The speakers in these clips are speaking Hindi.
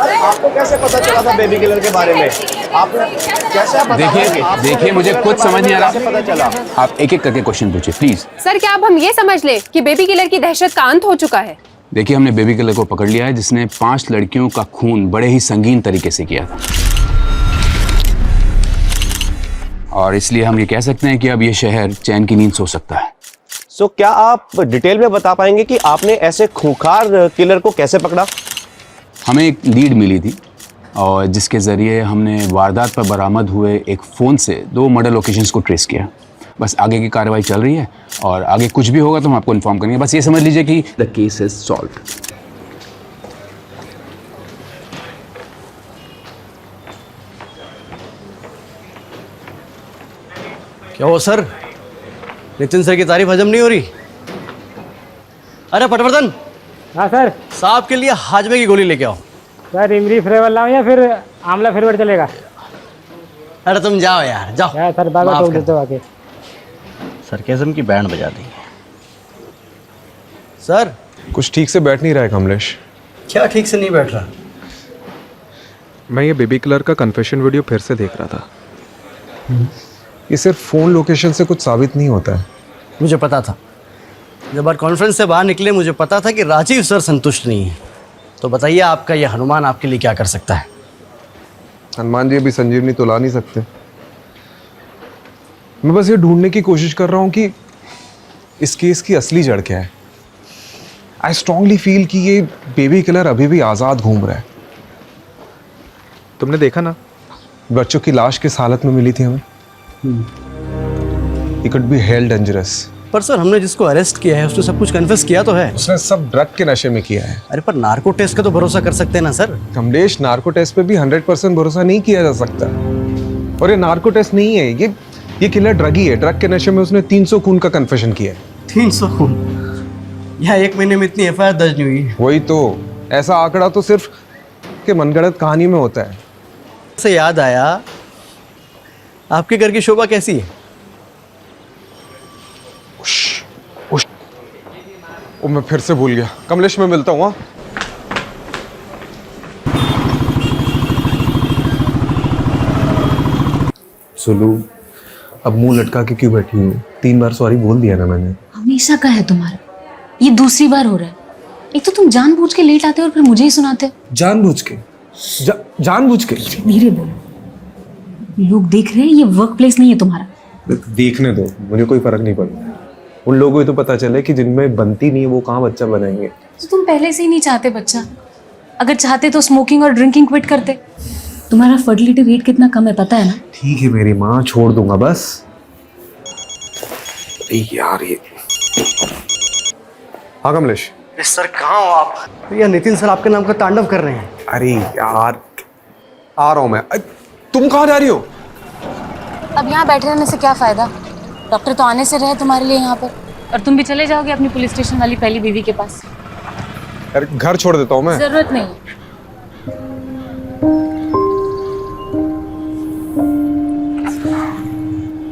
आपको कैसे पता चला था बेबी किलर के बारे में? आपने कैसे देखिए मुझे कुछ समझ नहीं आ रहा। पता चला? आप एक एक करके क्वेश्चन पूछिए प्लीज। सर क्या अब हम ये समझ लें कि बेबी किलर की दहशत का अंत हो चुका है? देखिए हमने बेबी किलर को पकड़ लिया है जिसने 5 लड़कियों का खून बड़े ही संगीन तरीके से किया था, और इसलिए हम ये कह सकते हैं कि अब ये शहर चैन की नींद सो सकता है। सो क्या आप डिटेल में बता पाएंगे कि आपने ऐसे खूंखार किलर को कैसे पकड़ा? हमें एक लीड मिली थी और जिसके ज़रिए हमने वारदात पर बरामद हुए एक फ़ोन से 2 मर्डर लोकेशंस को ट्रेस किया। बस आगे की कार्रवाई चल रही है और आगे कुछ भी होगा तो हम आपको इन्फॉर्म करेंगे। बस ये समझ लीजिए कि द केस इज सॉल्व्ड। क्या हो सर, नितिन सर की तारीफ हजम नहीं हो रही? अरे पटवर्धन। हाँ सर। साहब के लिए हाजमे की गोली लेके आओ। सर इमली फ्लेवर लाऊं या फिर आंवला फ्लेवर चलेगा? अरे तुम जाओ यार, जाओ। यार सर बाबा माफ टोक कर। देते हो आके। सरकेज़म की बैंड बजा दी सर। कुछ ठीक से बैठ नहीं रहा है कमलेश। क्या ठीक से नहीं बैठ रहा? मैं ये बेबी किलर का कन्फेशन वीडियो फिर से देख रहा था। ये सिर्फ फोन लोकेशन से कुछ साबित नहीं होता है। मुझे पता था, जब बार कॉन्फ्रेंस से बाहर निकले मुझे पता था कि राजीव सर संतुष्ट नहीं है। तो बताइए आपका ये हनुमान आपके लिए क्या कर सकता है? हनुमान जी अभी संजीवनी तो ला नहीं सकते। मैं बस ये ढूंढने की कोशिश कर रहा हूँ कि इस केस की असली जड़ क्या है। आई स्ट्रांगली फील कि ये बेबी किलर अभी भी आज़ाद घूम रहा है। तुमने देखा ना, बच्चों की लाश किस हालत में मिली थी हमें। He could be held dangerous। पर सर हमने जिसको अरेस्ट किया है उसने सब कुछ कन्फेस किया तो है। उसने सब ड्रग के नशे में किया है। अरे पर नार्को टेस्ट का तो भरोसा कर सकते हैं ना सर। कमलेश, नार्को टेस्ट पे भी 100% भरोसा नहीं किया जा सकता। और ये नार्को टेस्ट नहीं है, ये किलर ड्रगी है। ड्रग के नशे में उसने 300 खून का कन्फेशन किया है। 300 खून? यहाँ 1 महीने में इतनी एफआईआर दर्ज नहीं हुई। वही तो, ऐसा आंकड़ा तो सिर्फ के मनगढ़ंत कहानी में होता है। से याद आया, आपके घर की शोभा कैसी है? ओ, मैं फिर से भूल गया। कमलेश मैं मिलता हूँ। सुलू, अब मुंह लटका के क्यों बैठी हूँ? 3 बार सॉरी बोल दिया ना मैंने। हमेशा का है तुम्हारा, ये दूसरी बार हो रहा है। एक तो तुम जानबूझ के लेट आते हो और फिर मुझे ही सुनाते हो। जानबूझ के? जानबूझ के? धीरे बोलो, लोग देख रहे हैं। ये वर्क प्लेस नहीं है तुम्हारा। देखने दो, मुझे कोई फर्क नहीं पड़ता। उन लोगों को तो पता चले कि जिनमें बनती नहीं है वो कहाँ बच्चा बनाएंगे। तो तुम पहले से ही नहीं चाहते बच्चा। अगर चाहते तो स्मोकिंग और ड्रिंकिंग क्विट करते। तुम्हारा फर्टिलिटी रेट कितना कम है पता है ना? ठीक है मेरी माँ, छोड़ दूंगा बस। यार ये। हाँ कमलेश। सर कहाँ हो आप? भैया नितिन सर आपके नाम का तांडव कर रहे हैं। अरे यार, आ रहा हूँ मैं। तुम कहाँ जा रही हो? अब यहाँ बैठे रहने से क्या फायदा? डॉक्टर तो आने से रहे तुम्हारे लिए यहाँ पर, और तुम भी चले जाओगे अपनी पुलिस स्टेशन वाली पहली बीवी के पास। यार घर छोड़ देता हूँ मैं। जरूरत नहीं।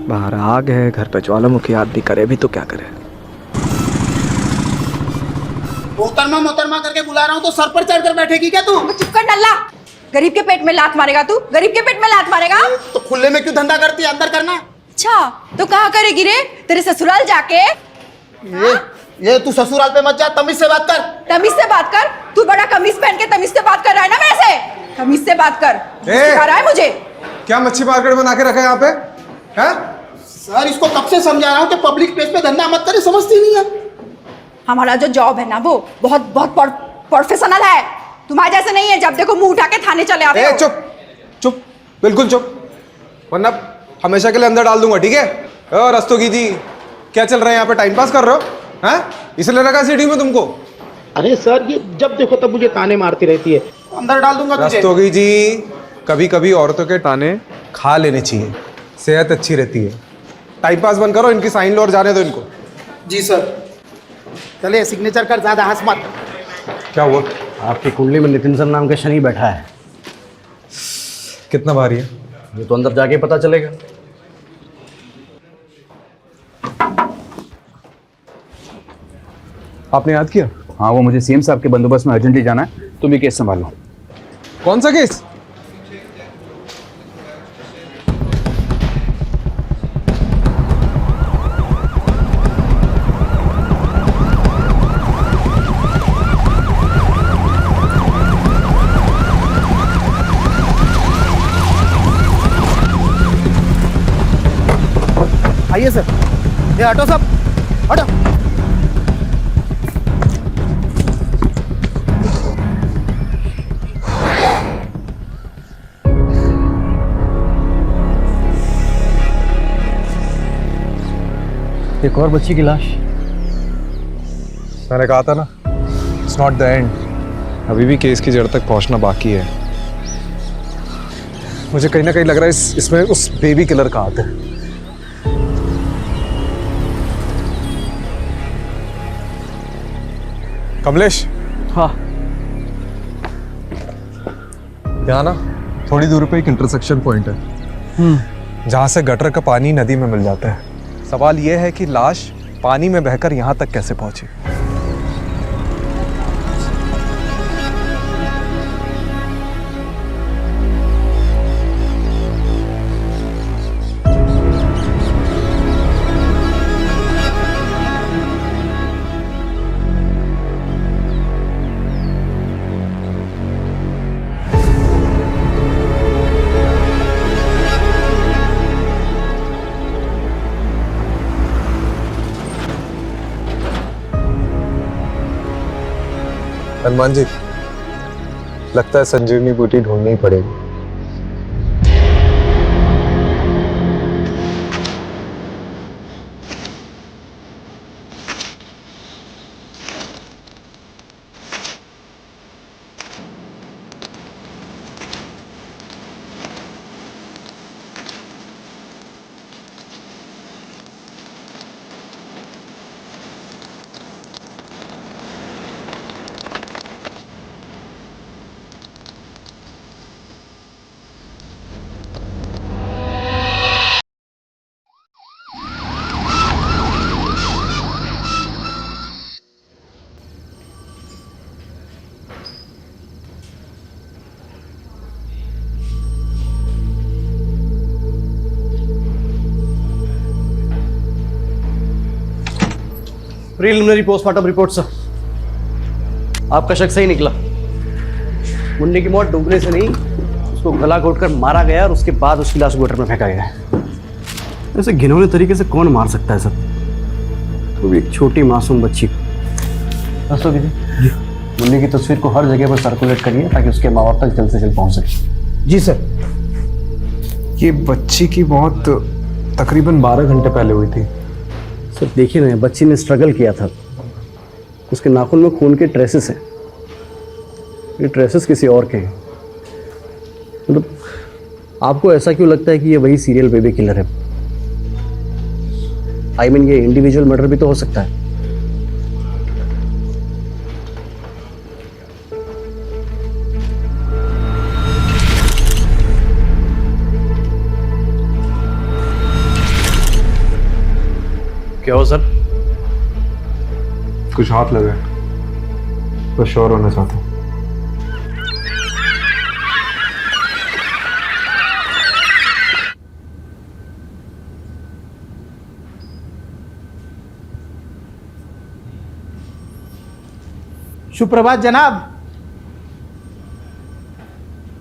बाहर आग है, घर पे ज्वालामुखी आदमी करे भी तो क्या करे। मोहतरमा करके बुला रहा हूँ तो सर पर चढ़ कर बैठेगी क्या तू? चुप कर नल्ला। गरीब के पेट में लात मारेगा तू? गरीब के पेट में लात मारेगा? तो खुले में क्यों धंधा करती है? अंदर करना। अच्छा तो कहाँ करेगी रे? तेरे ससुराल जाके? ये तू ससुराल पे मत जा, तमीज से बात कर। तमीज से बात कर? तू बड़ा कमीज पहन के तमीज से बात कर रहा है ना मेरे से? तमीज से बात कर। सिखा रहा है मुझे? क्या मच्छी मार्केट बना के रखा है यहाँ पे? हैं? सर इसको कब से समझा रहा हूँ कि पब्लिक प्लेस पे धंधा मत करे, समझती नहीं है। हमारा जो जॉब है ना वो बहुत बहुत प्रोफेशनल है। तुम्हारे जैसे नहीं है, जब देखो मुंह उठा के थाने चले आते हो। चुप चुप, बिल्कुल चुप, वरना हमेशा के लिए अंदर डाल दूंगा, ठीक है? और रस्तोगी जी, क्या चल रहा है यहाँ पे? टाइम पास कर रहे हो? हैं? इसलिए रखा सिटी में तुमको? अरे सर ये जब देखो तब मुझे ताने मारती रहती है। अंदर डाल दूंगा तुझे। रस्तोगी जी, कभी कभी औरतों के ताने खा लेने चाहिए, सेहत अच्छी रहती है। टाइम पास बंद करो, इनकी साइन लो और जाने दो इनको। जी सर। चले सिग्नेचर कर, ज्यादा हंस मत। क्या हुआ? आपकी कुंडली में नितिन सर नाम का शनि बैठा है। कितना भारी है? ये तो अंदर जाके पता चलेगा। आपने याद किया? हाँ, वो मुझे सीएम साहब के बंदोबस्त में अर्जेंटली जाना है, तुम ये केस संभालो। कौन सा केस? आइए सर। ये हटो सब, हटो। एक और बच्ची की लाश। मैंने कहा था ना, इट्स नॉट द एंड। अभी भी केस की जड़ तक पहुंचना बाकी है। मुझे कहीं ना कहीं लग रहा है इसमें उस बेबी किलर का हाथ है। कमलेश। हाँ। यहाँ ना थोड़ी दूर पे एक इंटरसेक्शन पॉइंट है जहाँ से गटर का पानी नदी में मिल जाता है। सवाल यह है कि लाश पानी में बहकर यहाँ तक कैसे पहुंची। हनुमान जी, लगता है संजीवनी बूटी ढूंढनी पड़ेगी। Preliminary postmortem report sir. आपका शक सही निकला। मुन्नी की मौत डूबने से नहीं, उसको गला घोटकर मारा गया और उसके बाद उसकी लाश गटर में फेंका गया। ऐसे घिनौने तरीके से कौन मार सकता है सर, वो भी एक छोटी मासूम बच्ची को। रस्तोगी जी, मुन्नी की तस्वीर को हर जगह पर सर्कुलेट करिए ताकि उसके माँ बाप तक जल्द से जल्द पहुंच सके। जी सर। ये बच्ची की मौत तकरीबन 12 घंटे पहले हुई थी। सर देखिए ना, बच्ची ने स्ट्रगल किया था, उसके नाखून में खून के ट्रेसेस हैं। ये ट्रेसेस किसी और के हैं। मतलब आपको ऐसा क्यों लगता है कि ये वही सीरियल बेबी किलर है? आई मीन ये इंडिविजुअल मर्डर भी तो हो सकता है। क्या हो सर? कुछ हाथ लगे, तो श्योर होना चाहता हूँ। सुप्रभात जनाब,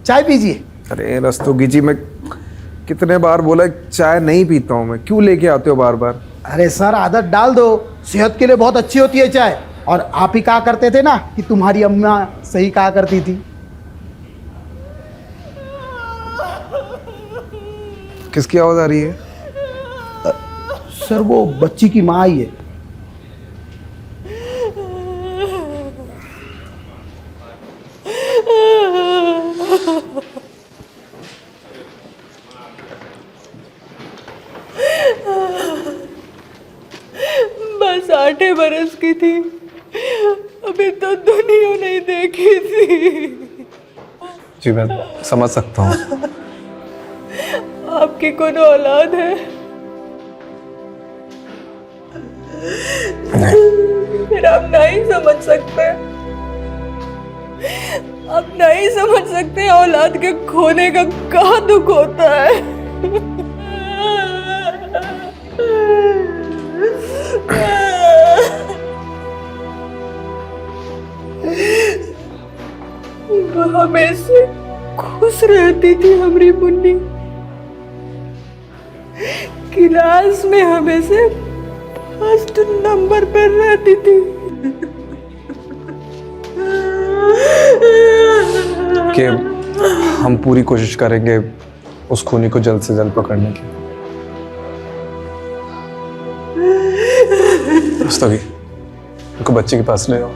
चाय पीजिए। अरे रस्तोगी जी, मैं कितने बार बोला चाय नहीं पीता हूँ मैं, क्यों लेके आते हो बार बार? अरे सर, आदत डाल दो, सेहत के लिए बहुत अच्छी होती है चाय। और आप ही कहा करते थे ना कि तुम्हारी अम्मा सही कहा करती थी। किसकी आवाज आ रही है? सर वो बच्ची की माँ आई है। बस 8 बरस की थी, अभी तो दुनिया नहीं देखी थी। जी मैं समझ सकता हूँ। आपकी कौन औलाद है? फिर आप नहीं समझ सकते। अब नहीं समझ सकते औलाद के खोने का कहाँ दुख होता है। हमेशा खुश रहती थी हमारी मुन्नी, क्लास में हमेशा फर्स्ट नंबर पर रहती थी। कि हम पूरी कोशिश करेंगे उस खूनी को जल्द से जल्द पकड़ने की। रुस्तगी, उनको बच्चे के पास ले आओ।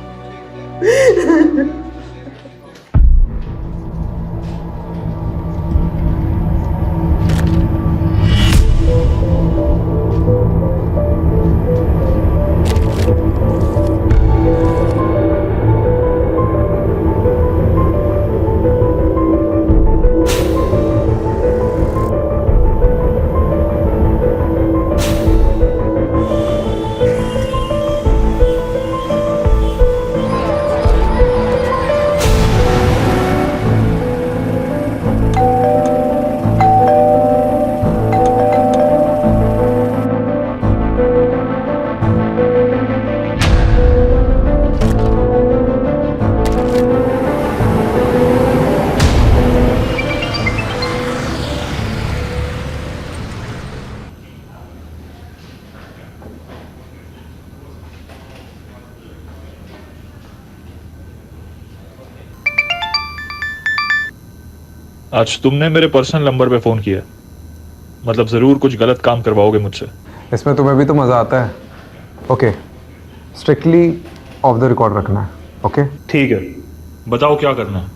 आज तुमने मेरे पर्सनल नंबर पे फोन किया, मतलब जरूर कुछ गलत काम करवाओगे मुझसे। इसमें तुम्हें भी तो मजा आता है। Okay, strictly of the record रखना है। ओके ठीक है, बताओ क्या करना है।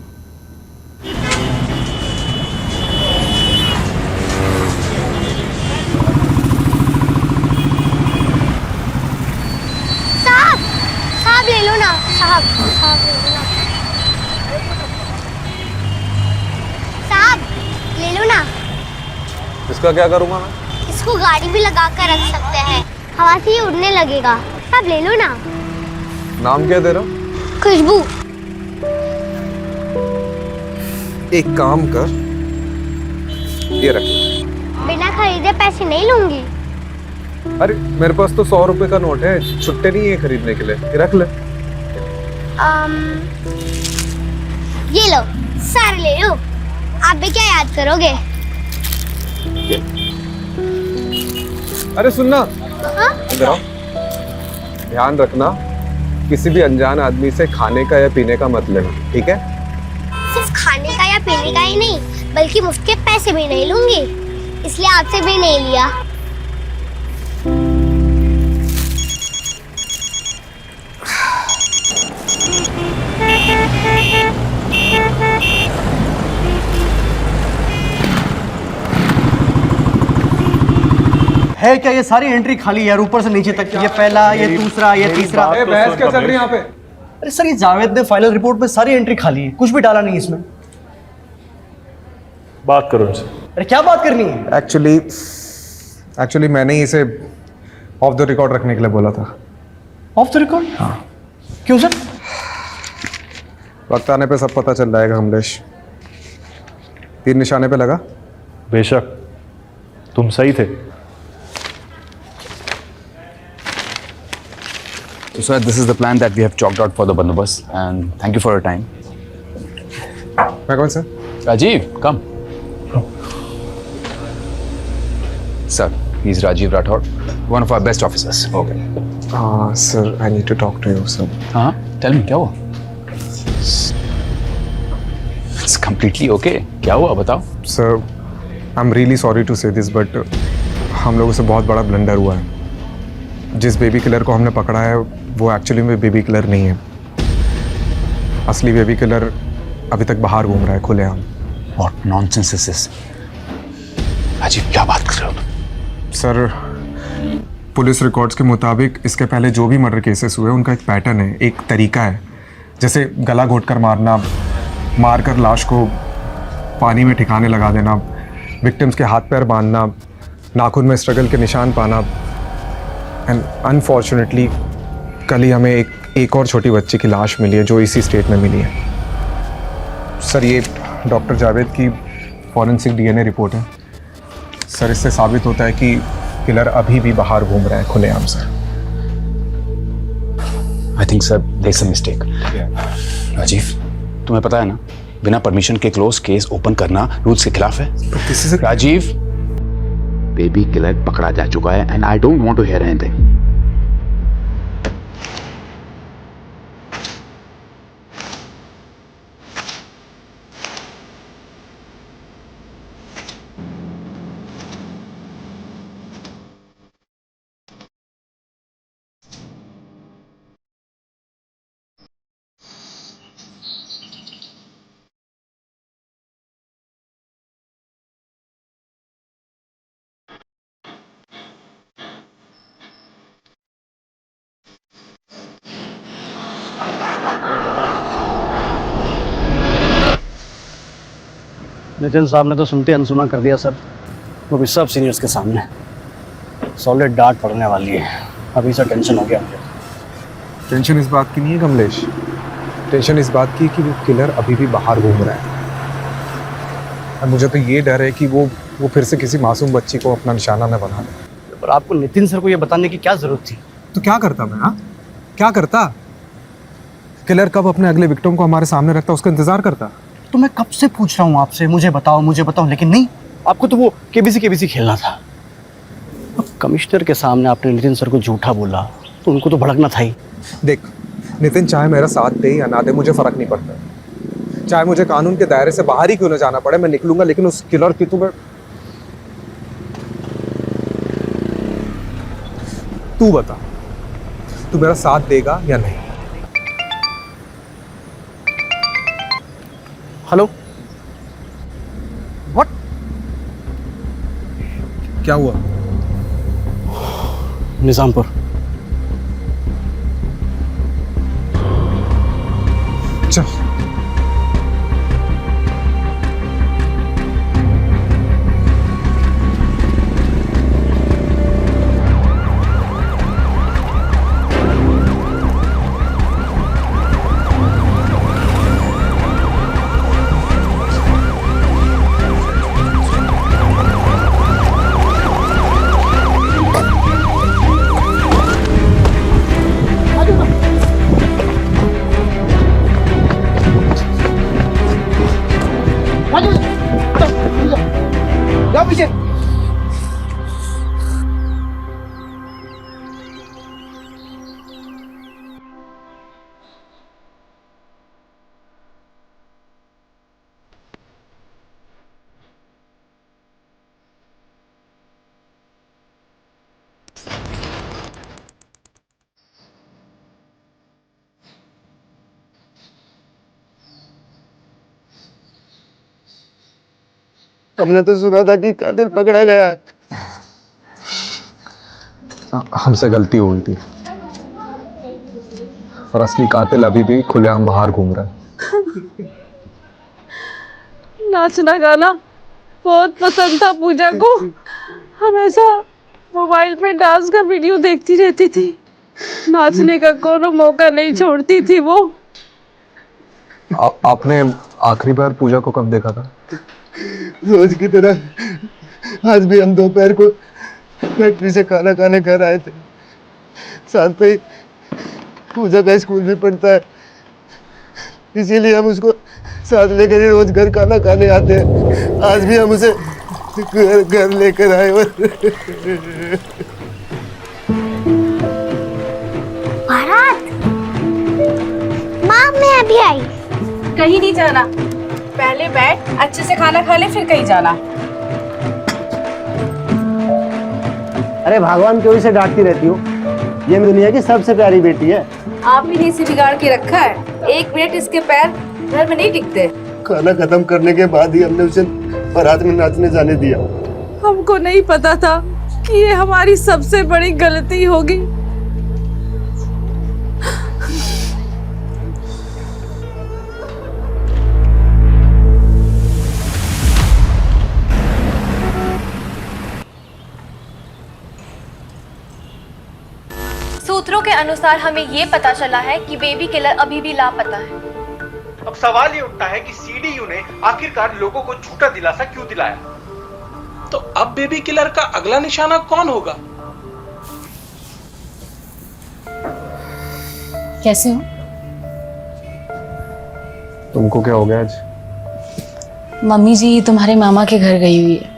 साहब ले लो ना, साहब ले लो ना, साहब ले लो ना। इसका क्या करूंगा मैं? इसको गाड़ी भी लगा कर रख सकते हैं, हवा से ही उड़ने लगेगा। साहब ले लो ना। नाम क्या दे रहा? खुशबू। एक काम कर, ये रख। बिना खरीदे पैसे नहीं लूंगी। अरे मेरे पास तो 100 रुपए का नोट है, छुट्टे नहीं है खरीदने के लिए, ये रख ले। ये लो, सारे ले लो। आप भी क्या याद करोगे? अरे सुनना, हाँ? इधर आओ। ध्यान रखना, किसी भी अनजान आदमी से खाने का या पीने का मत लेना, ठीक है? सिर्फ खाने का या पीने का ही नहीं, बल्कि मुफ्त के पैसे भी नहीं लूंगी, इसलिए आपसे भी नहीं लिया। है क्या ये सारी एंट्री खाली है, ऊपर से नीचे तक। ये पहला, ये दूसरा, ये तीसरा। बहस क्या चल रही है यहाँ पे? अरे सर, ये जावेद ने फाइनल रिपोर्ट में सारी एंट्री खाली है, कुछ भी डाला नहीं इसमें। बात करो इनसे। अरे क्या बात करनी है? एक्चुअली मैंने ही इसे ऑफ द रिकॉर्ड रखने के लिए बोला था। Of the record? हाँ। क्यों सर? वक्त आने पे सब पता चल जाएगा कमलेश। तीर निशाने पे लगा? बेशक, तुम सही थे। So sir, this is the plan that we have chalked out for the bandobast, and thank you for your time. मैं कौन sir? Rajiv, come. Sir, he's Rajiv Rathod, one of our best officers. Okay. Sir, I need to talk to you, sir. हाँ, tell me क्या हुआ? It's completely okay. क्या हुआ बताओ? Sir, I'm really sorry to say this, but हम लोगों से बहुत बड़ा ब्लंडर हुआ है। जिस बेबी किलर को हमने पकड़ा है वो एक्चुअली में बेबी किलर नहीं है। असली बेबी किलर अभी तक बाहर घूम रहा है खुलेआम। What nonsense is this? Rajiv, क्या बात कर रहे हो? सर, पुलिस रिकॉर्ड्स के मुताबिक इसके पहले जो भी मर्डर केसेस हुए उनका एक पैटर्न है, एक तरीका है। जैसे गला घोंटकर मारना, मारकर लाश को पानी में ठिकाने लगा देना, विक्टिम्स के हाथ पैर बांधना, नाखून में स्ट्रगल के निशान पाना। एंड अनफॉर्चुनेटली कल ही हमें एक और छोटी बच्ची की लाश मिली है जो इसी स्टेट में मिली है। सर ये डॉक्टर जावेद की फॉरेंसिक डीएनए रिपोर्ट है सर। इससे साबित होता है कि किलर अभी भी बाहर घूम रहा है खुलेआम sir. I think sir there is a mistake. Rajiv, तुम्हें पता है ना, बिना परमिशन के क्लोज केस ओपन करना रूल्स के खिलाफ है। किसी से राजीव, बेबी किलर पकड़ा जा चुका है and I don't want to hear anything. Nitin साहब ने तो सुनते अनसुना कर दिया सर, वो भी सब सीनियर्स के सामने। सॉलिड डांट पड़ने वाली है। अभी से टेंशन हो गया मुझे। टेंशन इस बात की नहीं है कमलेश, टेंशन इस बात की कि वो किलर अभी भी बाहर घूम रहा है। और मुझे तो ये डर है कि वो फिर से किसी मासूम बच्ची को अपना निशाना न बना ले। पर आपको नितिन सर को ये बताने की क्या जरूरत थी? तो क्या करता मैं? हाँ, क्या करता? किलर कब अपने अगले विक्टिम को हमारे सामने रखता, उसका इंतजार करता। तो मैं कब से पूछ रहा हूँ आपसे, मुझे बताओ, लेकिन नहीं, आपको तो वो केबीसी खेलना था। अब कमिश्नर के सामने आपने नितिन सर को झूठा बोला तो उनको तो भड़कना था ही। देख नितिन, चाहे मेरा साथ दे या ना दे मुझे फर्क नहीं पड़ता। चाहे मुझे कानून के दायरे से बाहर ही क्यों ना जाना पड़े, मैं निकलूंगा, लेकिन उस किलर की तू बता, तू मेरा साथ देगा या नहीं? Hello, what? क्या हुआ? निजामपुर। चल। हमने तो सुना था कि कातिल पकड़ा गया। हमसे गलती हो गई थी और असली कातिल अभी भी खुलेआम बाहर घूम रहा है। नाचना गाना बहुत पसंद था पूजा को, हमेशा मोबाइल पे डांस का वीडियो देखती रहती थी, नाचने का कोनो मौका नहीं छोड़ती थी वो। आपने आखिरी बार पूजा को कब देखा था? रोज की तरह आज भी हम दोपहर को फैक्ट्री से खाना खाने घर आए थे। साथ पे पूजा का स्कूल भी पढ़ता है, इसीलिए हम उसको साथ लेकर ही रोज घर खाना खाने आते हैं। आज भी हम उसे घर लेकर आए। भारत, माँ मैं अभी आई। कहीं नहीं जाना, पहले बैठ, अच्छे से खाना खा ले, फिर कहीं जाना। अरे भगवान क्यों इसे डांटती रहती हो? ये दुनिया की सबसे प्यारी बेटी है। आप ही ने इसे बिगाड़ के रखा है। 1 मिनट इसके पैर घर में नहीं टिकते। खाना खत्म करने के बाद ही हमने उसे बारात में नाचने जाने दिया। हमको नहीं पता था कि ये हमारी सबसे बड़ी गलती होगी। सूत्रों के अनुसार हमें ये पता चला है कि बेबी किलर अभी भी लापता है। अब सवाल ये उठता है कि सीडीयू ने आखिरकार लोगों को झूठा दिलासा क्यों दिलाया। तो अब बेबी किलर का अगला निशाना कौन होगा? कैसे हो? तुमको क्या हो गया आज? मम्मी जी तुम्हारे मामा के घर गई हुई है।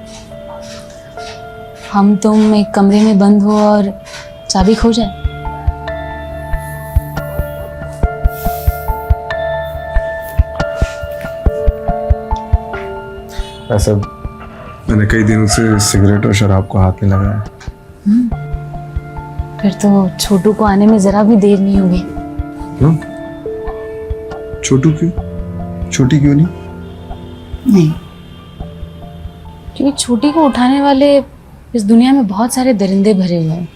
हम तुम एक कमरे में बंद हो और चाबी खो जाए। ऐसा मैंने कई दिनों से सिगरेट और शराब को हाथ नहीं लगाया। फिर तो छोटू को आने में जरा भी देर नहीं होगी। क्यों? छोटू क्यों? छोटी क्यों नहीं? नहीं, क्योंकि छोटी को उठाने वाले इस दुनिया में बहुत सारे दरिंदे भरे हुए हैं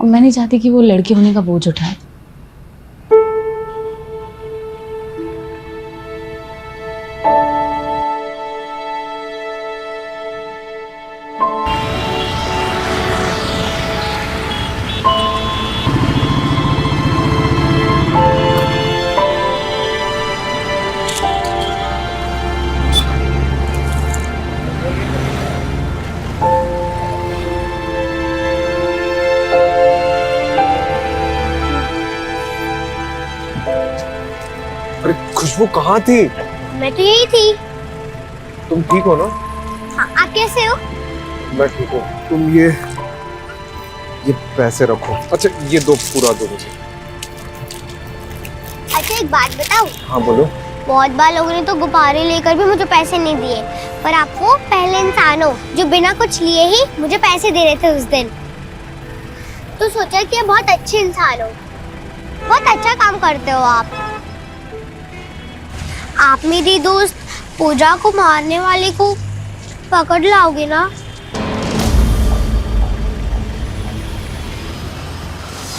और मैं नहीं चाहती कि वो लड़के होने का बोझ उठाए। अरे खुशबू कहाँ थी? मैं तो यही थी। तुम ठीक हो ना? हाँ, आप कैसे हो? मैं ठीक हूँ। तुम ये पैसे रखो। अच्छा ये दो, पूरा दो मुझे। अच्छा एक बात बताऊं? हाँ बोलो। बहुत बार लोगों ने तो गुब्बारे लेकर भी मुझे पैसे नहीं दिए, पर आप वो पहले इंसान हो जो बिना कुछ लिए ही मुझे पैसे दे रहे थे उस दिन। तो सोचा कि आप बहुत अच्छे इंसान हो, बहुत अच्छा काम करते हो आप। आप मेरी दोस्त पूजा को मारने वाले को पकड़ लाओगे ना?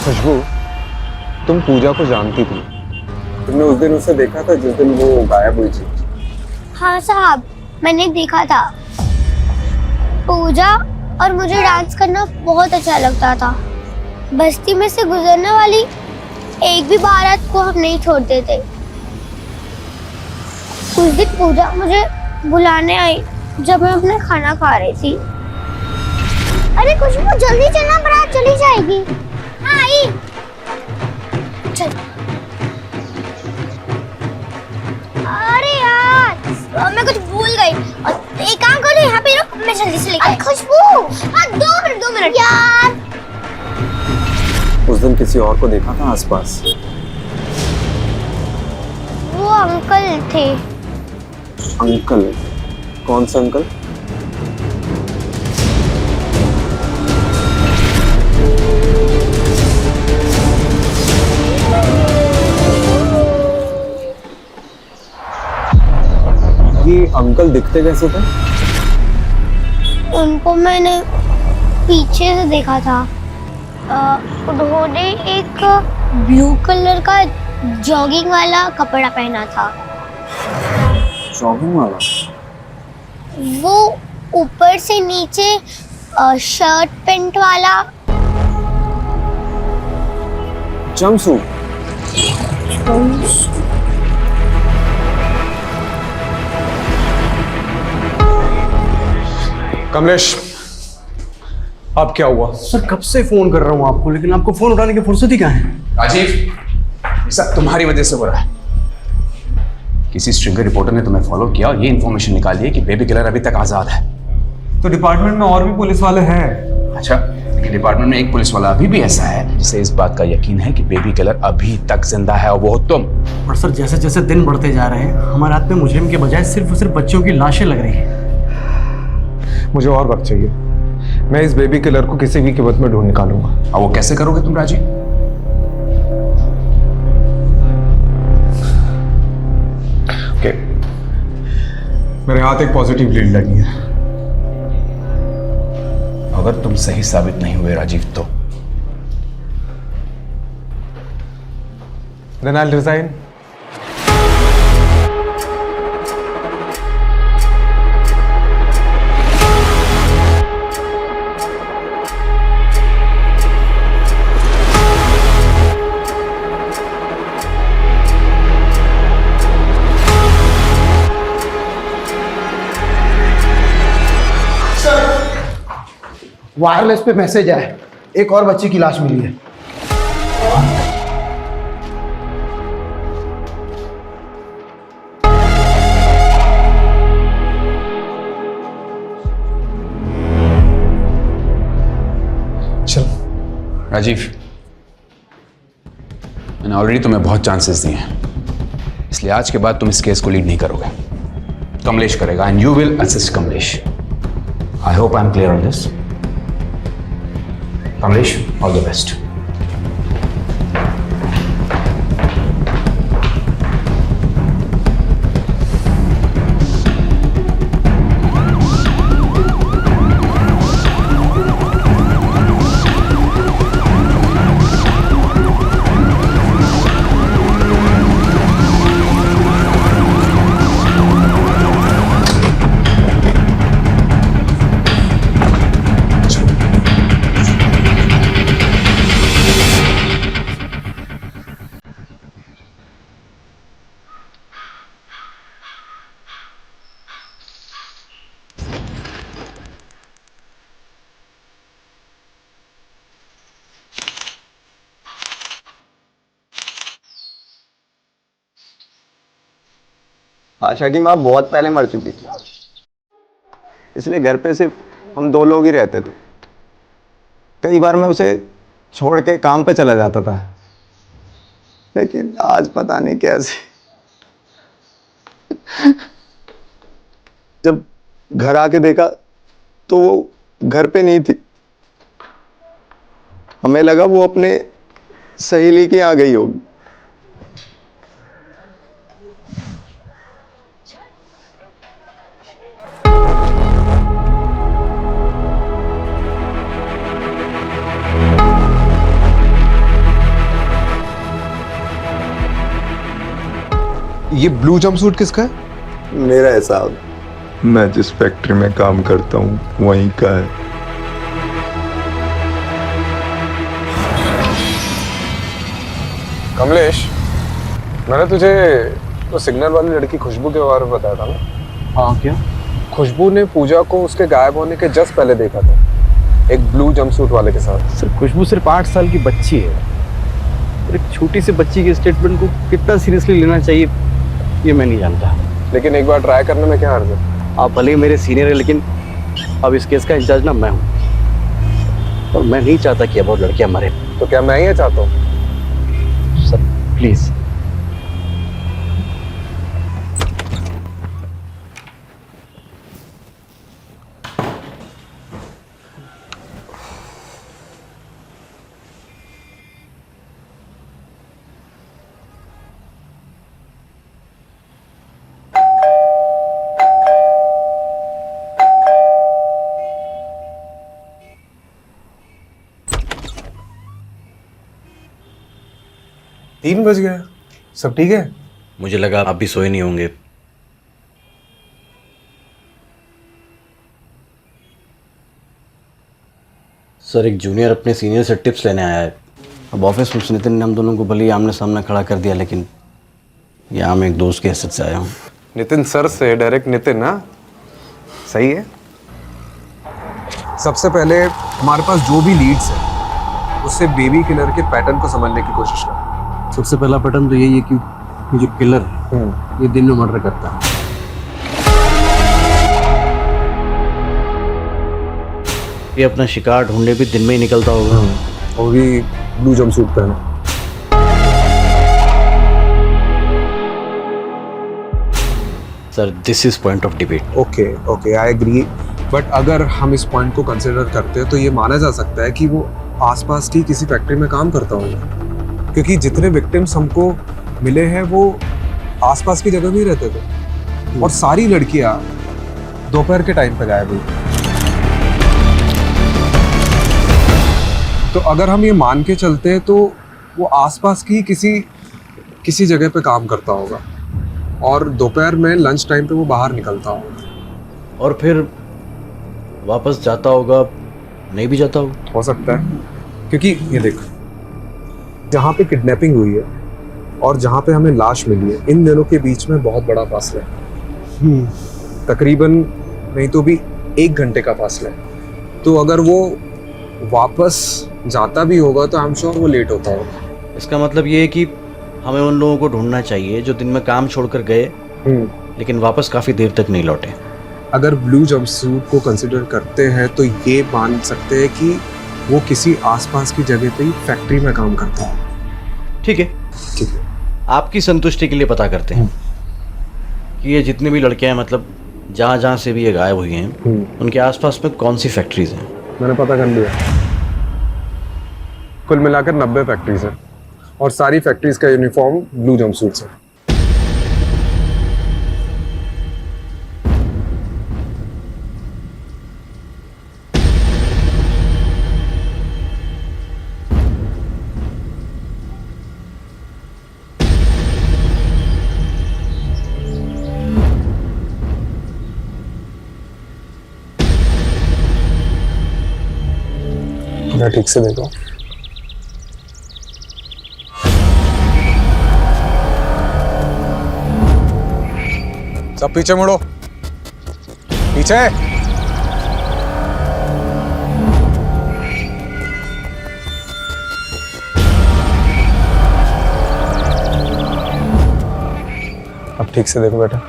खुशबू, तुम पूजा को जानती थी? तुमने उस दिन उसे देखा था जिस दिन वो गायब हुई थी? हाँ साहब, मैंने देखा था। पूजा और मुझे डांस करना बहुत अच्छा लगता था। बस्ती में से गुजरने वाली एक भी बारात को हम नहीं छोड़ते थे। उस दिन पूजा मुझे बुलाने आई जब मैं अपना खाना खा रही थी। अरे खुशबू जल्दी चलना, बारात चली जाएगी। हाँ आई। चल। अरे यार मैं कुछ भूल गई। एक काम करो, यहाँ पे रुक, मैं जल्दी से लेकर आई। खुशबू हाँ 2 मिनट यार। उस दिन किसी और को देखा था आसपास? वो अंकल थे। अंकल? कौन सा अंकल? ये अंकल दिखते कैसे थे? उनको मैंने पीछे से देखा था। उन्होंने एक ब्लू कलर का जॉगिंग वाला कपड़ा पहना था। जॉगिंग वाला? वो ऊपर से नीचे शर्ट पैंट वाला। जंपसूट? कमलेश, अब क्या हुआ? सर कब से फोन कर रहा हूँ आपको, लेकिन आपको फोन उठाने की फुर्सत ही कहाँ है? राजीव, ये सब तुम्हारी वजह से हो रहा है। किसी स्ट्रिंगर रिपोर्टर ने तुम्हें फॉलो किया और ये इन्फॉर्मेशन निकाली है कि बेबी किलर अभी तक आजाद है। तो डिपार्टमेंट में और भी पुलिस वाले हैं। अच्छा, लेकिन डिपार्टमेंट में एक पुलिस वाला अभी भी ऐसा है जिसे इस बात का यकीन है कि बेबी किलर अभी तक जिंदा है, और वो तुम। और सर जैसे जैसे दिन बढ़ते जा रहे हैं, हमारे हाथ में मुजरिम के बजाय सिर्फ और सिर्फ बच्चों की लाशें लग रही हैं। मुझे और वक्त चाहिए। मैं इस बेबी किलर को किसी भी कीमत में ढूंढ निकालूंगा। और वो कैसे करोगे तुम राजीव? ओके, मेरे हाथ एक पॉजिटिव लीड लगी है। अगर तुम सही साबित नहीं हुए राजीव तो Then I'll resign. वायरलेस पे मैसेज आया है, एक और बच्ची की लाश मिली है। चल राजीव, मैंने ऑलरेडी तुम्हें बहुत चांसेस दिए हैं, इसलिए आज के बाद तुम इस केस को लीड नहीं करोगे, कमलेश करेगा and you will assist Kamlesh. I hope I am clear on this. Kamlesh, all the best. Asha की माँ बहुत पहले मर चुकी थी, इसलिए घर पे सिर्फ हम 2 लोग ही रहते थे। कई बार मैं उसे छोड़ के काम पे चला जाता था, लेकिन आज पता नहीं कैसे जब घर आके देखा तो वो घर पे नहीं थी। हमें लगा वो अपने सहेली के यहाँ गई होगी। ये ब्लू जंपसूट किसका है? मेरा है साहब, मैं जिस फैक्ट्री में काम करता हूँ वहीं का है। कमलेश, मैंने तुझे तो सिग्नल वाली लड़की खुशबू के बारे में बताया था ना? हाँ, क्या? खुशबू ने पूजा को उसके गायब होने के जस्ट पहले देखा था, एक ब्लू जंपसूट वाले के साथ। सर, खुशबू सिर्फ 8 साल की बच्ची है, और एक छोटी सी बच्ची के स्टेटमेंट को कितना सीरियसली लेना चाहिए ये मैं नहीं जानता। लेकिन एक बार ट्राई करने में क्या हर्ज है? आप भले ही मेरे सीनियर है, लेकिन अब इस केस का इंचार्ज ना मैं हूँ, और मैं नहीं चाहता कि अब और लड़कियां मरे। तो क्या मैं ये चाहता हूँ? Sir please. तीन बज गया, सब ठीक है? मुझे लगा आप भी सोए नहीं होंगे। सर, एक जूनियर अपने सीनियर से टिप्स लेने आया है। अब ऑफिस में नितिन ने हम दोनों को भले ही आमने सामने खड़ा कर दिया, लेकिन यहाँ मैं एक दोस्त के हैसियत से आया हूँ। नितिन सर से डायरेक्ट नितिन ना? सही है। सबसे पहले हमारे पास जो भी लीड्स है उससे बेबी किलर के पैटर्न को समझने की कोशिश कर। सबसे पहला पैटर्न तो यही है कि ये जो किलर ये दिन में मर्डर करता है। ये अपना शिकार ढूंढने भी दिन में ही निकलता होगा, और भी ब्लू जंपसूट पहना। Sir, this is point of debate. Okay okay, I agree, but अगर हम इस पॉइंट को कंसिडर करते हैं तो ये माना जा सकता है कि वो आसपास की किसी फैक्ट्री में काम करता होगा, क्योंकि जितने विक्टिम्स हमको मिले हैं वो आसपास की जगह में ही रहते थे, और सारी लड़कियां दोपहर के टाइम पे गायब हुई। तो अगर हम ये मान के चलते हैं तो वो आसपास की किसी जगह पे काम करता होगा, और दोपहर में लंच टाइम पे वो बाहर निकलता होगा, और फिर वापस जाता होगा, नहीं भी जाता हो सकता है। क्योंकि ये देख, जहाँ पे किडनैपिंग हुई है और जहाँ पे हमें लाश मिली है, इन दोनों के बीच में बहुत बड़ा फासला है। तकरीबन नहीं तो भी 1 घंटे का फासला है। तो अगर वो वापस जाता भी होगा तो आई एम श्योर वो लेट होता होगा। इसका मतलब ये है कि हमें उन लोगों को ढूंढना चाहिए जो दिन में काम छोड़कर गए लेकिन वापस काफी देर तक नहीं लौटे। अगर ब्लू जंपसूट को कंसिडर करते हैं तो ये मान सकते हैं कि वो किसी आसपास की जगह पे ही फैक्ट्री में काम करता है। ठीक है, ठीक है। आपकी संतुष्टि के लिए पता करते हैं कि ये जितने भी लड़के हैं, मतलब जहाँ जहाँ से भी ये गायब हुए हैं, उनके आसपास में कौन सी फैक्ट्रीज हैं। मैंने पता कर लिया, कुल मिलाकर 90 फैक्ट्रीज हैं और सारी फैक्ट्रीज का यूनिफॉर्म ब्लू जंपसूट्स है। ठीक से देखो। सब पीछे मुड़ो, पीछे। अब ठीक से देखो बेटा।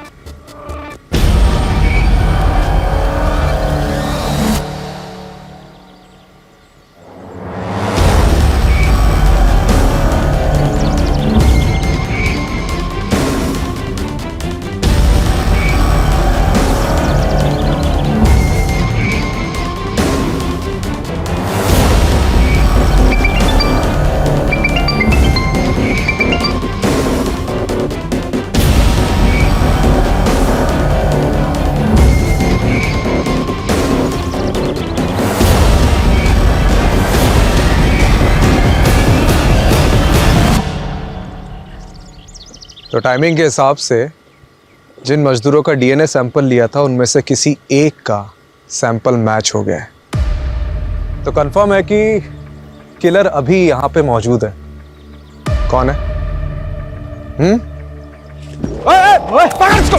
तो टाइमिंग के हिसाब से जिन मजदूरों का डीएनए सैंपल लिया था उनमें से किसी एक का सैंपल मैच हो गया है। तो कंफर्म है कि किलर अभी यहाँ पे मौजूद है। कौन है? ओए, पकड़ इसको।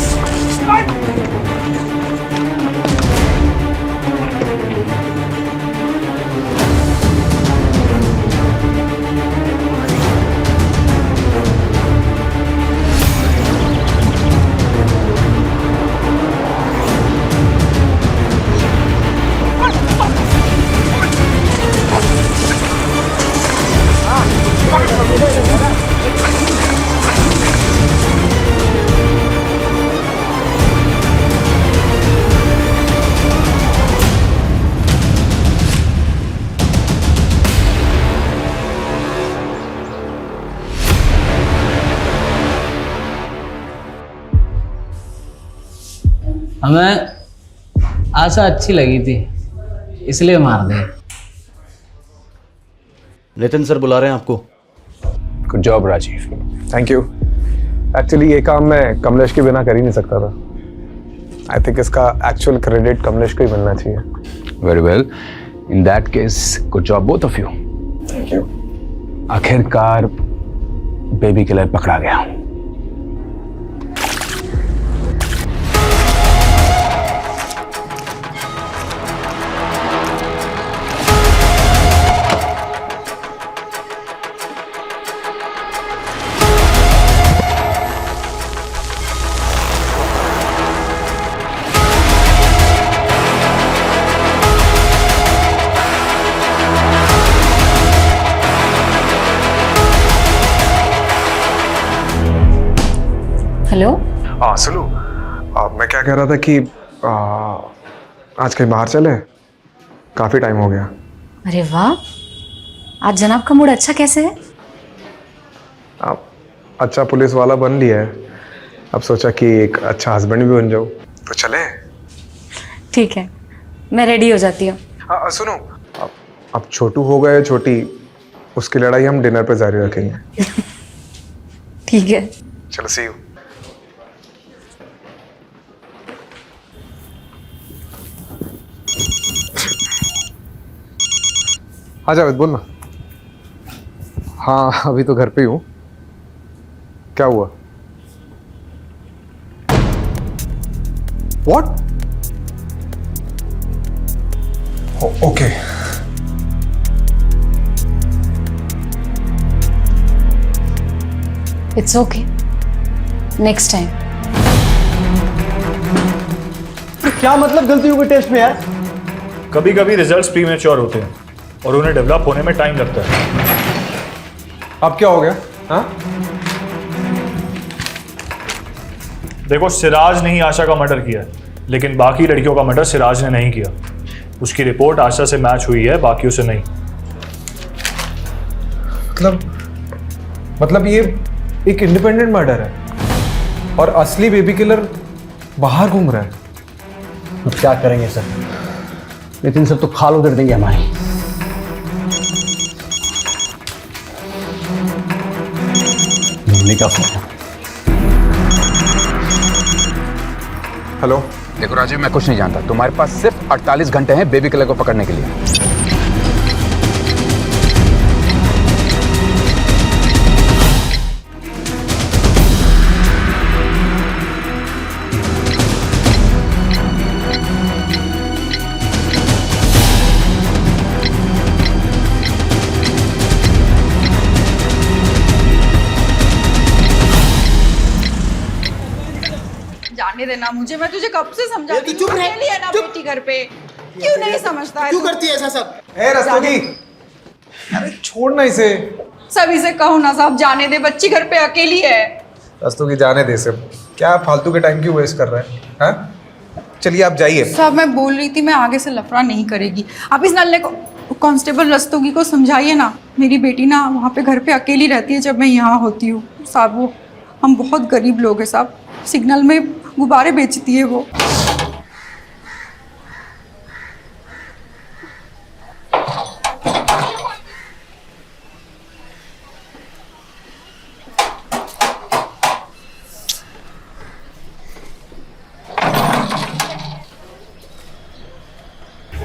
हमें आशा अच्छी लगी थी इसलिए मार दे। नितिन सर बुला रहे हैं आपको। Good job Rajiv. Thank you. Actually ये काम मैं कमलेश के बिना कर ही नहीं सकता था। आई थिंक इसका एक्चुअल क्रेडिट कमलेश को ही मिलना चाहिए। Very well, in that case good job both of you. Thank you. आखिरकार बेबी किलर पकड़ा गया। हेलो। हाँ सुनो, मैं क्या कह रहा था कि आज कहीं बाहर चले, काफी टाइम हो गया। अरे वाह, आज जनाब का मूड अच्छा कैसे है? अच्छा पुलिस वाला बन लिया है, अब सोचा कि एक अच्छा हस्बैंड भी बन जाऊँ। तो चले? ठीक है, मैं रेडी हो जाती हूँ। सुनो, अब छोटू हो गए छोटी, उसकी लड़ाई हम डिनर पे जारी रखेंगे। ठीक है, चलो सी यू। हाँ जावेद बोल ना। हाँ अभी तो घर पे ही हूँ। क्या हुआ? What? Okay. It's okay, next time. क्या मतलब गलती हो गई टेस्ट में यार? कभी कभी रिजल्ट्स प्रीमेच्योर होते हैं और उन्हें डेवलप होने में टाइम लगता है। अब क्या हो गया? हाँ? देखो, सिराज ने ही आशा का मर्डर किया है, लेकिन बाकी लड़कियों का मर्डर सिराज ने नहीं किया। उसकी रिपोर्ट आशा से मैच हुई है, बाकियों से नहीं। मतलब ये एक इंडिपेंडेंट मर्डर है और असली बेबी किलर बाहर घूम रहा है। अब क्या करेंगे सर? लेकिन सब तो खाल उधर देंगे हमारी। मुन्नी का फोन। हेलो। देखो राजीव, मैं कुछ नहीं जानता। तुम्हारे पास सिर्फ 48 घंटे हैं बेबी किलर को पकड़ने के लिए। जाने देना मुझे, मैं तुझे कब से समझा रही हूं। चुप रह है ना बेटी घर पे, क्यों नहीं समझता है? क्यों करती है ऐसा सब? ए रस्तोगी, अरे छोड़ना इसे। सभी से कहो ना साहब, जाने दे, बच्ची घर पे अकेली है। रस्तोगी जाने दे सब। क्या फालतू के टाइम क्यों वेस्ट कर रहा है? हाँ? चलिए आप जाइए। साहब मैं बोल रही थी, मैं आगे से लफड़ा नहीं करेगी। आप इस नल्ले को, कांस्टेबल रस्तोगी को समझाइए ना। मेरी बेटी ना वहाँ पे घर पे अकेली रहती है जब मैं यहाँ होती हूँ साहब। वो हम बहुत गरीब लोग हैं साहब, सिग्नल में गुब्बारे बेचती है वो।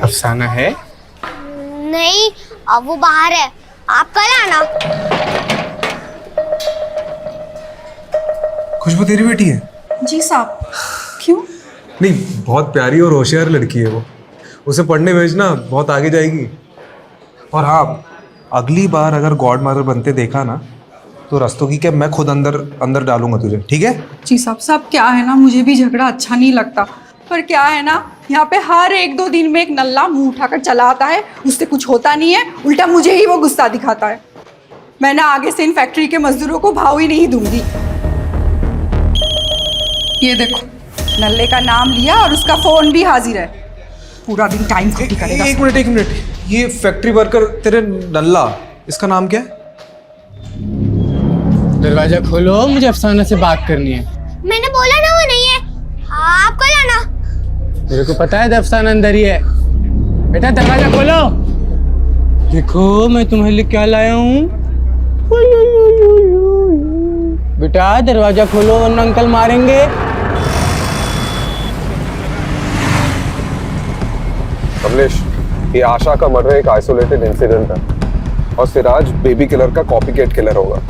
अफसाना है? नहीं, अब वो बाहर है, आप कल आना। खुशबू तेरी बेटी है? जी साहब। क्यों? नहीं, बहुत प्यारी और होशियार लड़की है वो। उसे पढ़ने भेजना, बहुत आगे जाएगी। और हाँ, अगली बार अगर गॉड मदर बनते देखा ना, तो रस्तोगी के मैं खुद अंदर डालूंगा तुझे, ठीक है? जी साहब। साहब क्या है ना, मुझे भी झगड़ा अच्छा नहीं लगता, पर क्या है ना, यहाँ पे हर 1-2 दिन में एक नल्ला मुंह उठाकर चला आता है, उससे कुछ होता नहीं है, उल्टा मुझे ही वो गुस्सा दिखाता है। मैं ना आगे से इन फैक्ट्री के मजदूरों को भाव ही नहीं दूंगी। ये देखो, नल्ले का नाम लिया और उसका फोन भी हाजिर है। पूरा दिन टाइम खोटी करेगा। एक मिनट, ये फैक्ट्री वर्कर तेरे नल्ला, इसका नाम क्या है? दरवाजा खोलो, मुझे अफसाना से बात करनी है। मैंने बोला ना वो नहीं है, आप कल आना। मेरे को पता है अफसाना अंदर ही है। बेटा दरवाजा खोलो। देखो मैं तुम्हारे लिए क्या लाया हूँ। बेटा दरवाजा खोलो वरना अंकल मारेंगे। कमलेश, ये आशा का मर्डर एक आइसोलेटेड इंसिडेंट है और सिराज बेबी किलर का कॉपीकैट किलर होगा,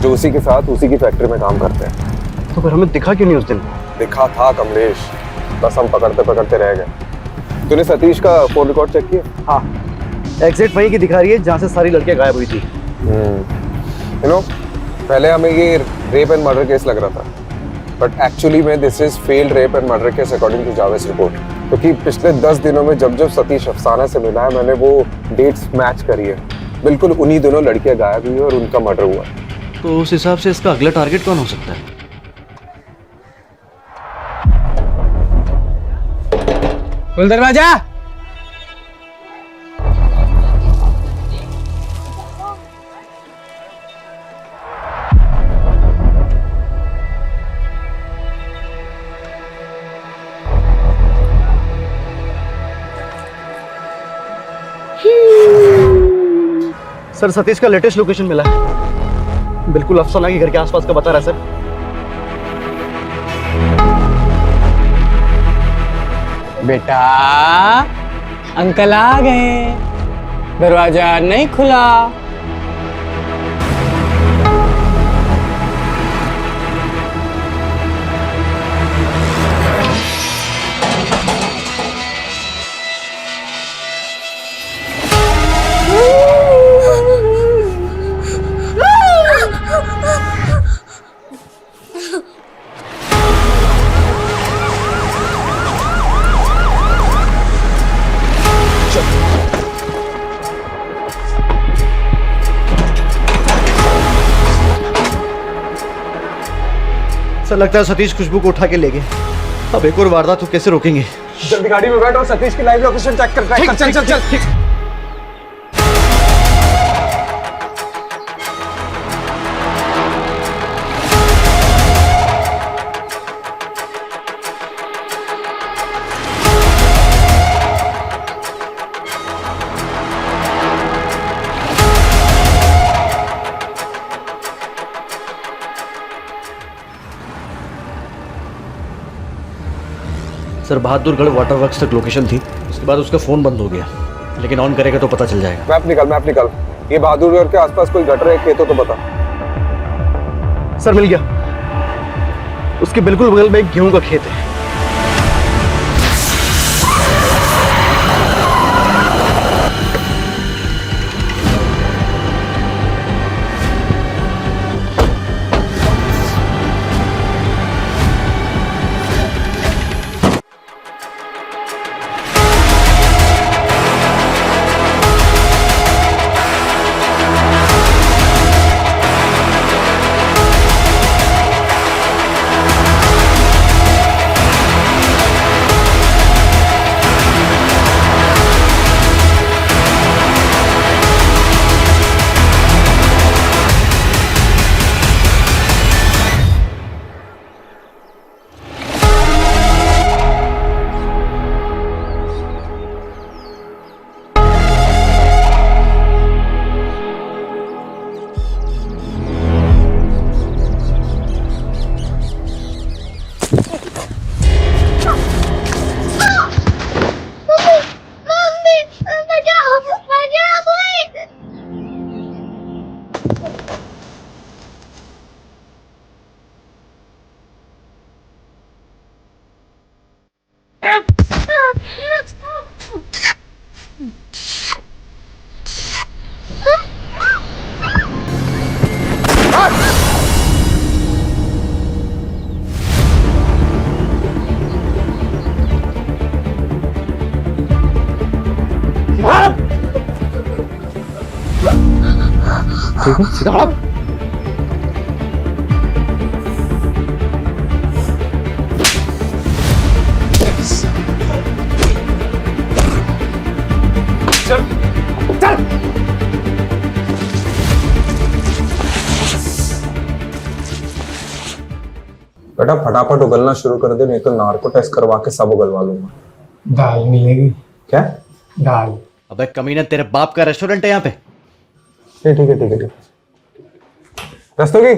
जो उसी के साथ उसी की फैक्ट्री में काम करते हैं। तो फिर हमें दिखा क्यों नहीं उस दिन? दिखा था कमलेश, बस हम पकड़ते रह गए। तूने सतीश का फोन रिकॉर्ड चेक किया? हाँ, एग्जैक्ट वही की दिखा रही है जहाँ से सारी लड़कियां गायब हुई थी। यू नो, पहले हमें ये रेप एंड मर्डर केस लग रहा था, बट एक्चुअली में this is failed rape and murder case according to जावेस रिपोर्ट। क्योंकि पिछले 10 दिनों में जब सतीश अफसाना से मिला है, मैंने वो डेट्स मैच करी है। बिल्कुल उन्हीं दिनों लड़कियां गायब हुई और उनका मर्डर हुआ। तो उस हिसाब से इसका अगला टारगेट कौन हो सकता है? खोल दरवाजा। सर, सतीश का लेटेस्ट लोकेशन मिला है। बिल्कुल अफसाना के घर के आसपास का बता रहा है सर। बेटा अंकल आ गए, दरवाजा नहीं खुला। सर लगता है सतीश खुशबू को उठा के ले गए। अब एक और वारदात तो कैसे रोकेंगे? जल्दी गाड़ी में बैठ और सतीश की लाइव लोकेशन चेक कर। चल चल चल चल। सर बहादुरगढ़ वाटर वर्क्स तक लोकेशन थी, उसके बाद उसका फ़ोन बंद हो गया, लेकिन ऑन करेगा तो पता चल जाएगा। मैप निकाल। ये बहादुरगढ़ के आसपास कोई गटर है, खेत हो तो बता। सर मिल गया, उसके बिल्कुल बगल में एक गेहूं का खेत है। बेटा फटाफट उगलना शुरू कर दे, नहीं तो नार्को टेस्ट करवा के सब उगलवा लूंगा। दाल मिलेगी क्या? दाल। अबे कमीना, तेरे बाप का रेस्टोरेंट है यहाँ पे? ठीक है। रस्तोगी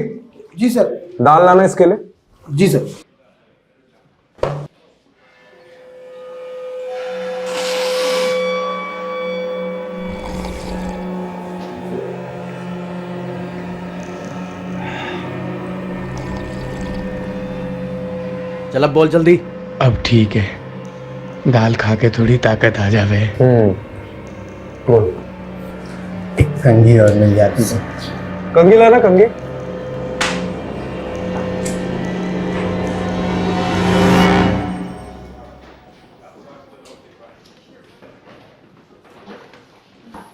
जी सर। दाल लाना इसके लिए। जी सर। चल अब बोल जल्दी। अब ठीक है, दाल खा के थोड़ी ताकत आ जावे। बोल। एक कंघी और मिल जाती तो। कंघी लाना, कंघी।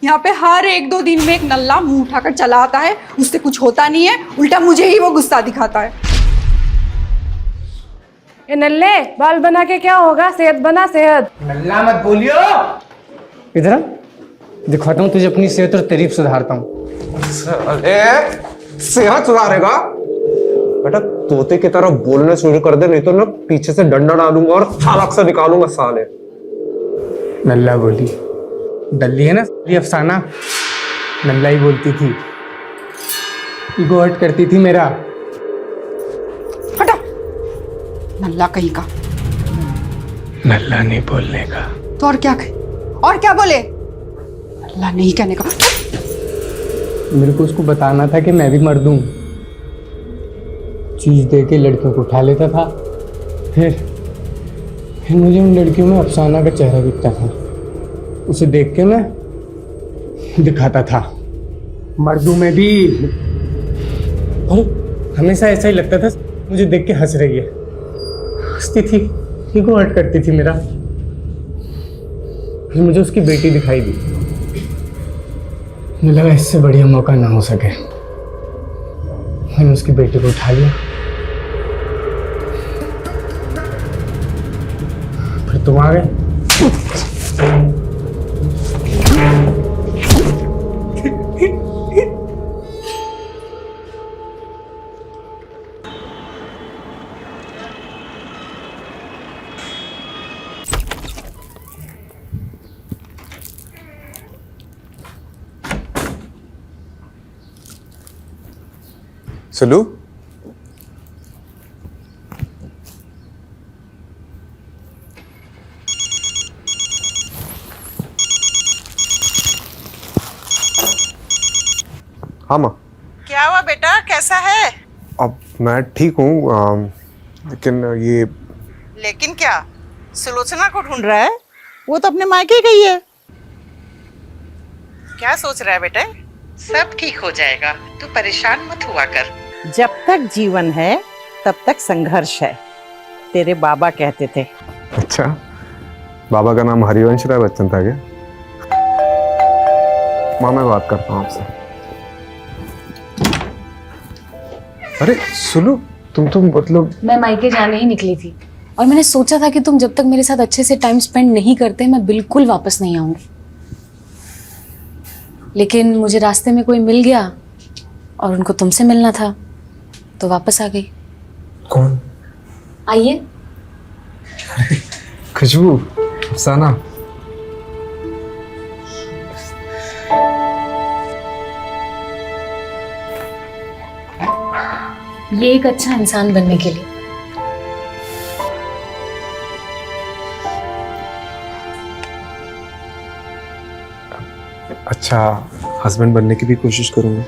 यहाँ पे हर 1-2 दिन में एक नल्ला मुंह उठाकर चला आता है, उससे कुछ होता नहीं है, उल्टा मुझे ही वो गुस्सा दिखाता है। ये नल्ले बाल बना के क्या होगा? सेहत बना, सेहत। नल्ला मत बोलियो। इधर आ, दिखाता हूँ तुझे अपनी सेहत और तारीफ सुधारता हूँ। सेहत सुधारेगा? बेटा तोते की तरह बोलने शुरू कर दे, नहीं तो ना पीछे से डंडा डालूंगा और थालक से निकालूंगा साले। नल्ला बोली, डल्ली है ना ये अफसाना, नल्ला ही बोलती थी, ईगो हर्ट करती थी मेरा। हटा, नल्ला कहीं का। नल्ला नहीं बोलने का तो और क्या कहे? और क्या बोले? नल्ला नहीं कहने का। मेरे को उसको बताना था कि मैं भी मर्द हूं। चीज दे के लड़कियों को उठा लेता था, फिर मुझे उन लड़कियों में अफसाना का चेहरा दिखता था, उसे देख के मैं दिखाता था मर्दों में भी। और हमेशा ऐसा ही लगता था मुझे देख के हंस रही है, हंसती थी, ईगो हर्ट करती थी मेरा। फिर मुझे उसकी बेटी दिखाई दी, मुझे लगा इससे बढ़िया मौका ना हो सके। मैंने उसकी बेटी को उठा लिया तुम आ गए। सुलू, हाँ माँ। क्या हुआ बेटा, कैसा है? अब मैं ठीक हूँ, लेकिन ये लेकिन क्या? सुलोचना को ढूंढ रहा है? वो तो अपने मायके गई है। क्या सोच रहा है बेटे? सब ठीक हो जाएगा, तू परेशान मत हुआ कर। जब तक जीवन है तब तक संघर्ष है, तेरे बाबा कहते थे। अच्छा, बाबा का नाम हरिवंश राय बच्चन था क्या? माँ मैं बात करता हूँ आपसे। अरे सुलू, तुम तो मतलब मैं मायके जाने ही निकली थी और मैंने सोचा था कि तुम जब तक मेरे साथ अच्छे से टाइम स्पेंड नहीं करते मैं बिल्कुल वापस नहीं आऊंगी, लेकिन मुझे रास्ते में कोई मिल गया और उनको तुमसे मिलना था तो वापस आ गई। कौन? आइए। खुशबू, अफसाना। ये एक अच्छा इंसान बनने के लिए। अच्छा हस्बैंड बनने की भी कोशिश करूंगा।